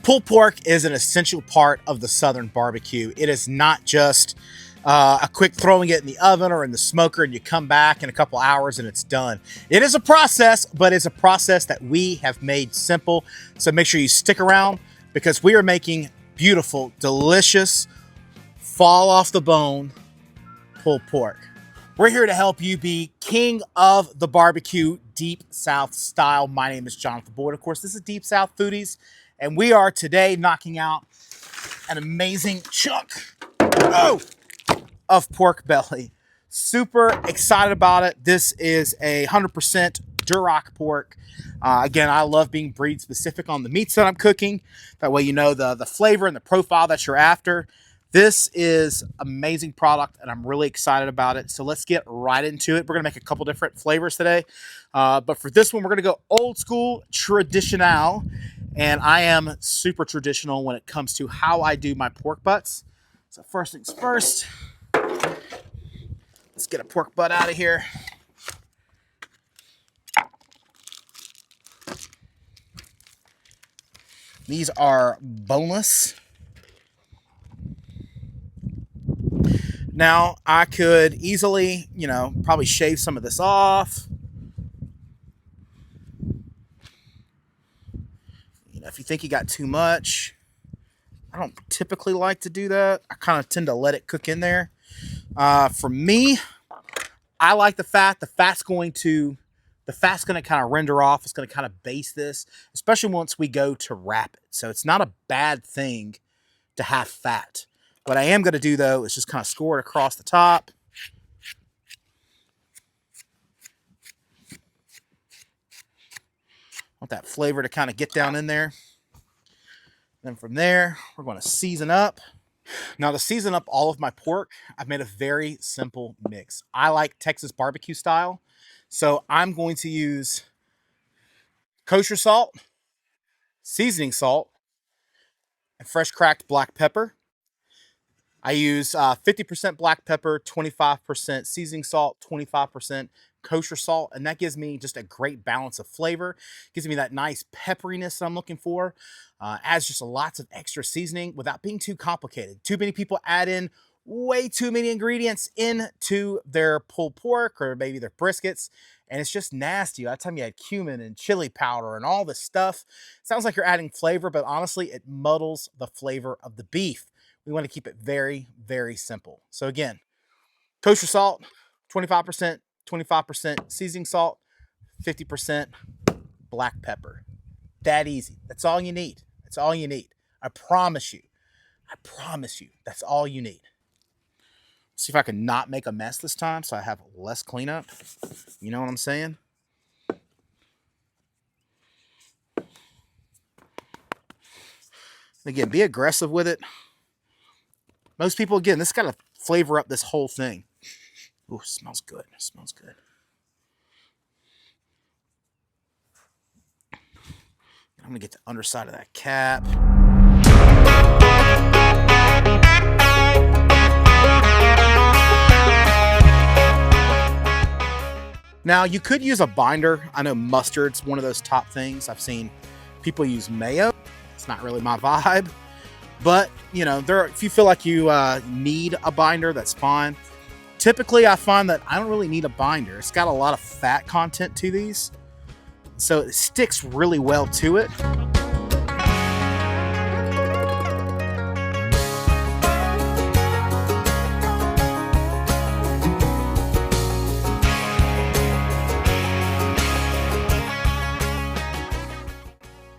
Pulled pork is an essential part of the Southern barbecue. It is not just a quick throwing it in the oven or in the smoker and you come back in a couple hours and it's done. It is a process, but it's a process that we have made simple. So make sure you stick around because we are making beautiful, delicious, fall off the bone pulled pork. We're here to help you be king of the barbecue, Deep South style. My name is Jonathan Boyd. Of course, this is Deep South Foodies, and we are today knocking out an amazing chunk of pork belly. Super excited about it. This is a 100% Duroc pork. Again, I love being breed specific on the meats that I'm cooking. That way you know the flavor and the profile that you're after. This is amazing product and I'm really excited about it. So let's get right into it. We're gonna make a couple different flavors today. But for this one, we're gonna go old school traditional. And I am super traditional when it comes to how I do my pork butts. So first things first, let's get a pork butt out of here. These are boneless. Now, I could easily, probably shave some of this off. If you think you got too much, I don't typically like to do that. I kind of tend to let it cook in there. For me, I like the fat. The fat's going to kind of render off. It's going to kind of base this, especially once we go to wrap it. So it's not a bad thing to have fat. What I am going to do, though, is just kind of score it across the top. Want that flavor to kind of get down in there. Then from there, we're going to season up. Now, to season up all of my pork, I've made a very simple mix. I like Texas barbecue style. So I'm going to use kosher salt, seasoning salt, and fresh cracked black pepper. I use 50% black pepper, 25% seasoning salt, 25% kosher salt, and that gives me just a great balance of flavor. Gives me that nice pepperiness that I'm looking for. Adds just lots of extra seasoning without being too complicated. Too many people add in way too many ingredients into their pulled pork or maybe their briskets, and it's just nasty. By the time you add cumin and chili powder and all this stuff, it sounds like you're adding flavor, but honestly, it muddles the flavor of the beef. We want to keep it very, very simple. So again, kosher salt, 25%, 25% seasoning salt, 50% black pepper. That easy. That's all you need. That's all you need. I promise you, that's all you need. See if I can not make a mess this time so I have less cleanup. You know what I'm saying? Again, be aggressive with it. Most people, again, this got to flavor up this whole thing. Ooh, smells good. Smells good. I'm going to get the underside of that cap. Now, you could use a binder. I know mustard's one of those top things. I've seen people use mayo. It's not really my vibe. But, if you feel like you need a binder, that's fine. Typically, I find that I don't really need a binder. It's got a lot of fat content to these, so it sticks really well to it.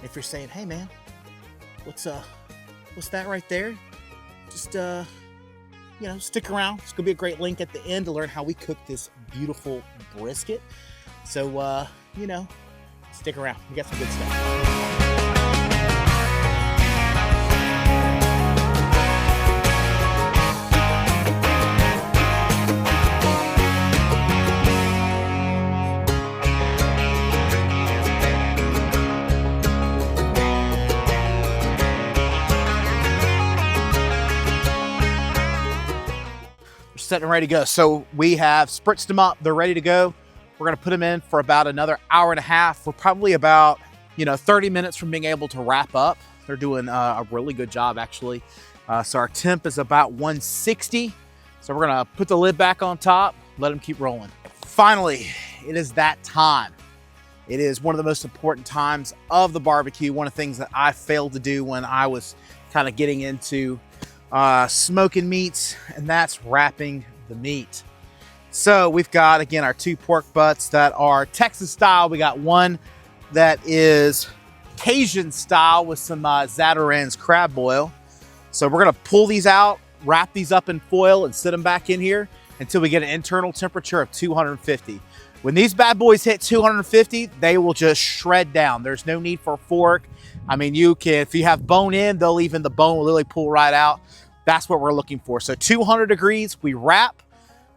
If you're saying, hey man, what's that right there? Just stick around. It's gonna be a great link at the end to learn how we cook this beautiful brisket. So stick around. We got some good stuff. Setting and ready to go. So we have spritzed them up. They're ready to go. We're going to put them in for about another hour and a half. We're probably about 30 minutes from being able to wrap up. They're doing a really good job, actually. So our temp is about 160. So we're gonna put the lid back on top, let them keep rolling. Finally, it is that time. It is one of the most important times of the barbecue. One of the things that I failed to do when I was kind of getting into smoking meats, and that's wrapping the meat. So we've got, again, our 2 pork butts that are Texas style. We got one that is Cajun style with some Zatarain's crab boil. So we're gonna pull these out, wrap these up in foil and sit them back in here until we get an internal temperature of 250. When these bad boys hit 250, they will just shred down. There's no need for a fork. I mean, you can, if you have bone in, they'll even, the bone will literally pull right out. That's what we're looking for. So 200 degrees, we wrap,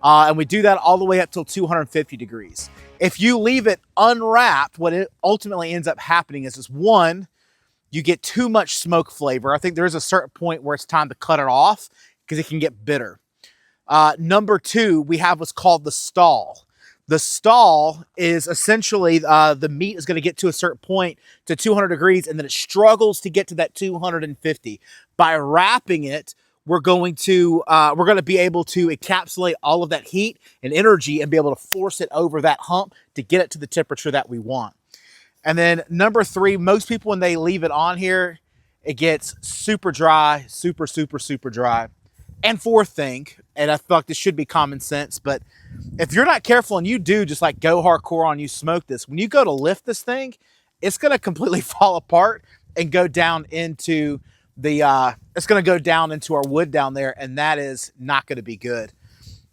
and we do that all the way up till 250 degrees. If you leave it unwrapped, what it ultimately ends up happening is one, you get too much smoke flavor. I think there is a certain point where it's time to cut it off because it can get bitter. Number 2, we have what's called the stall. The stall is essentially the meat is going to get to a certain point to 200 degrees, and then it struggles to get to that 250. By wrapping it, we're going to be able to encapsulate all of that heat and energy and be able to force it over that hump to get it to the temperature that we want. And then number 3, most people, when they leave it on here, it gets super dry, super dry. And 4th thing, and I feel like this should be common sense, but if you're not careful and you do just like go hardcore on, you smoke this, when you go to lift this thing, it's going to completely fall apart and go down into the, it's going to go down into our wood down there, and that is not going to be good.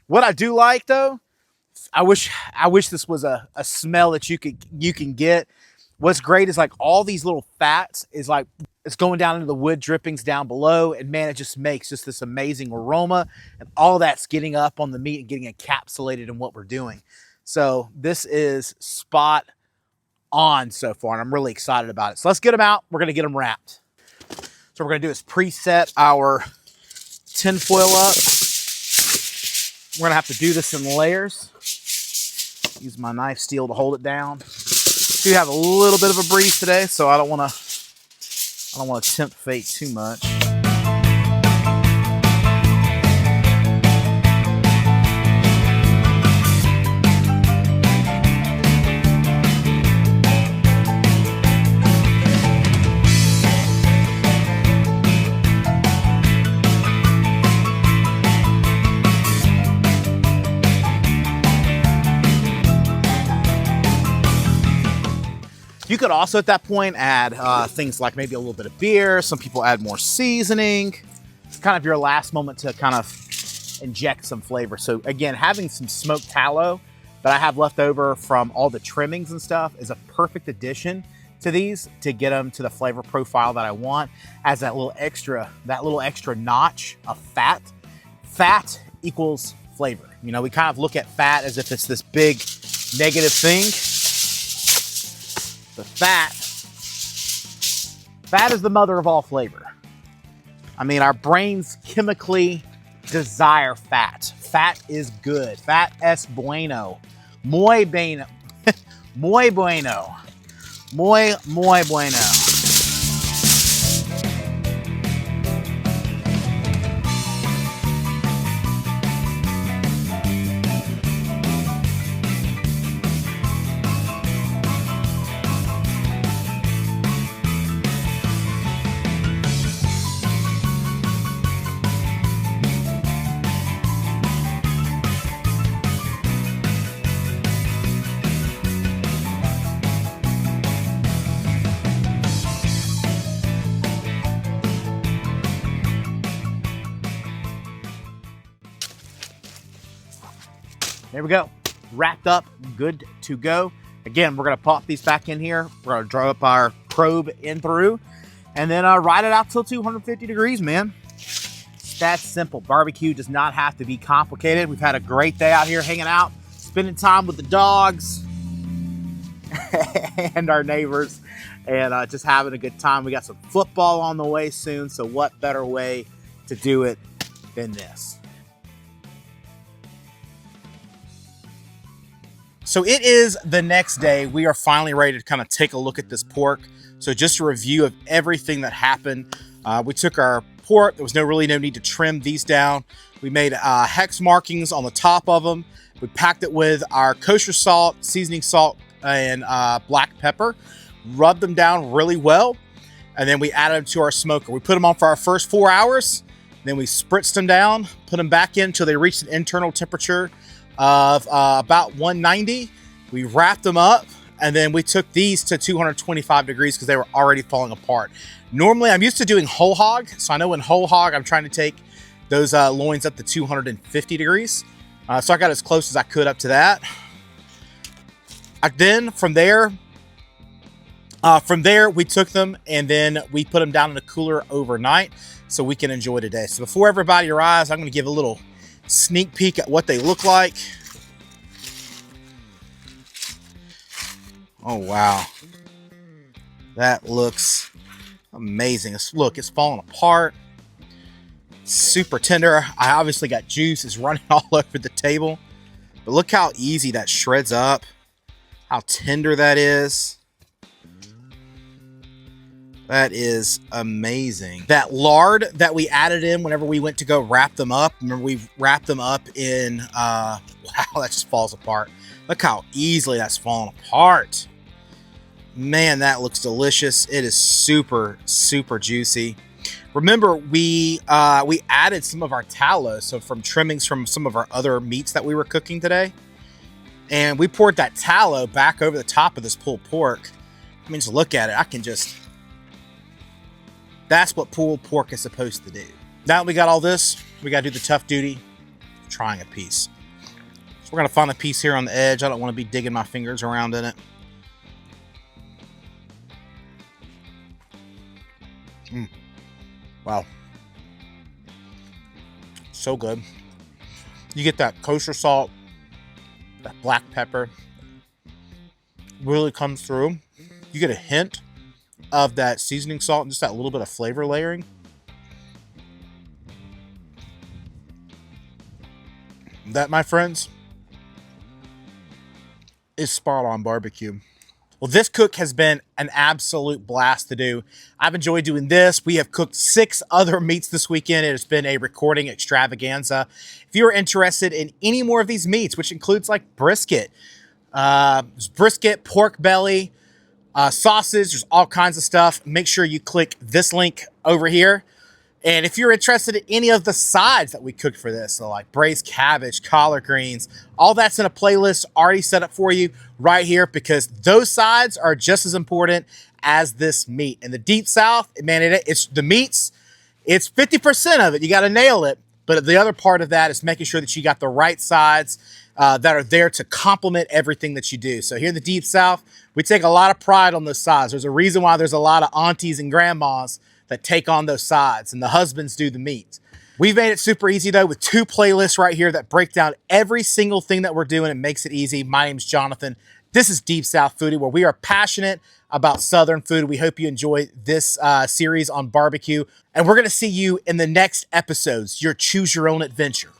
What I do like though, I wish this was a smell that you can get. What's great is like all these little fats is like, it's going down into the wood drippings down below, and man, it just makes just this amazing aroma, and all that's getting up on the meat and getting encapsulated in what we're doing. So this is spot on so far, and I'm really excited about it. So let's get them out. We're gonna get them wrapped. So what we're gonna do is preset our tin foil up. We're gonna have to do this in layers. Use my knife steel to hold it down. We have a little bit of a breeze today, so I don't want to tempt fate too much. You could also at that point add things like maybe a little bit of beer. Some people add more seasoning. It's kind of your last moment to kind of inject some flavor. So again, having some smoked tallow that I have left over from all the trimmings and stuff is a perfect addition to these to get them to the flavor profile that I want. As that little extra notch of fat. Fat equals flavor. You know, we kind of look at fat as if it's this big negative thing. But fat is the mother of all flavor. I mean, our brains chemically desire fat. Fat is good. Fat es bueno. Muy bueno. Muy bueno. Muy bueno. There we go. Wrapped up, good to go. Again, we're gonna pop these back in here. We're gonna draw up our probe in through, and then ride it out till 250 degrees, man. It's that simple. Barbecue does not have to be complicated. We've had a great day out here hanging out, spending time with the dogs and our neighbors, and just having a good time. We got some football on the way soon, so what better way to do it than this? So it is the next day. We are finally ready to kind of take a look at this pork. So just a review of everything that happened. We took our pork. There was really no need to trim these down. We made hex markings on the top of them. We packed it with our kosher salt, seasoning salt, and black pepper. Rubbed them down really well. And then we added them to our smoker. We put them on for our first 4 hours. Then we spritzed them down, put them back in until they reached an internal temperature of about 190. We wrapped them up, and then we took these to 225 degrees because they were already falling apart. Normally, I'm used to doing whole hog, so I know in whole hog, I'm trying to take those loins up to 250 degrees. So I got as close as I could up to that. Then from there, we took them and then we put them down in a cooler overnight so we can enjoy today. So before everybody arrives, I'm going to give a little sneak peek at what they look like. Oh, wow. That looks amazing. Look, it's falling apart. Super tender. I obviously got juice. It's running all over the table. But look how easy that shreds up. How tender that is. That is amazing. That lard that we added in whenever we went to go wrap them up. Remember, we wrapped them up in, wow, that just falls apart. Look how easily that's falling apart. Man, that looks delicious. It is super, super juicy. Remember, we added some of our tallow, so from trimmings from some of our other meats that we were cooking today. And we poured that tallow back over the top of this pulled pork. I mean, just look at it. I can just... That's what pulled pork is supposed to do. Now that we got all this, we got to do the tough duty of trying a piece. So we're going to find a piece here on the edge. I don't want to be digging my fingers around in it. Wow. So good. You get that kosher salt, that black pepper. Really comes through. You get a hint of that seasoning salt and just that little bit of flavor layering. That, my friends, is spot on barbecue. Well, this cook has been an absolute blast to do. I've enjoyed doing this. We have cooked 6 other meats this weekend. It has been a recording extravaganza. If you're interested in any more of these meats, which includes like brisket, pork belly, sausage, there's all kinds of stuff. Make sure you click this link over here. And if you're interested in any of the sides that we cooked for this, so like braised cabbage, collard greens, all that's in a playlist already set up for you right here because those sides are just as important as this meat. In the Deep South, man, it's the meats, it's 50% of it. You got to nail it. But the other part of that is making sure that you got the right sides that are there to complement everything that you do. So here in the Deep South, we take a lot of pride on those sides. There's a reason why there's a lot of aunties and grandmas that take on those sides, and the husbands do the meat. We've made it super easy, though, with 2 playlists right here that break down every single thing that we're doing and makes it easy. My name's Jonathan. This is Deep South Foodie, where we are passionate about Southern food. We hope you enjoy this series on barbecue, and we're going to see you in the next episodes, your Choose Your Own Adventure.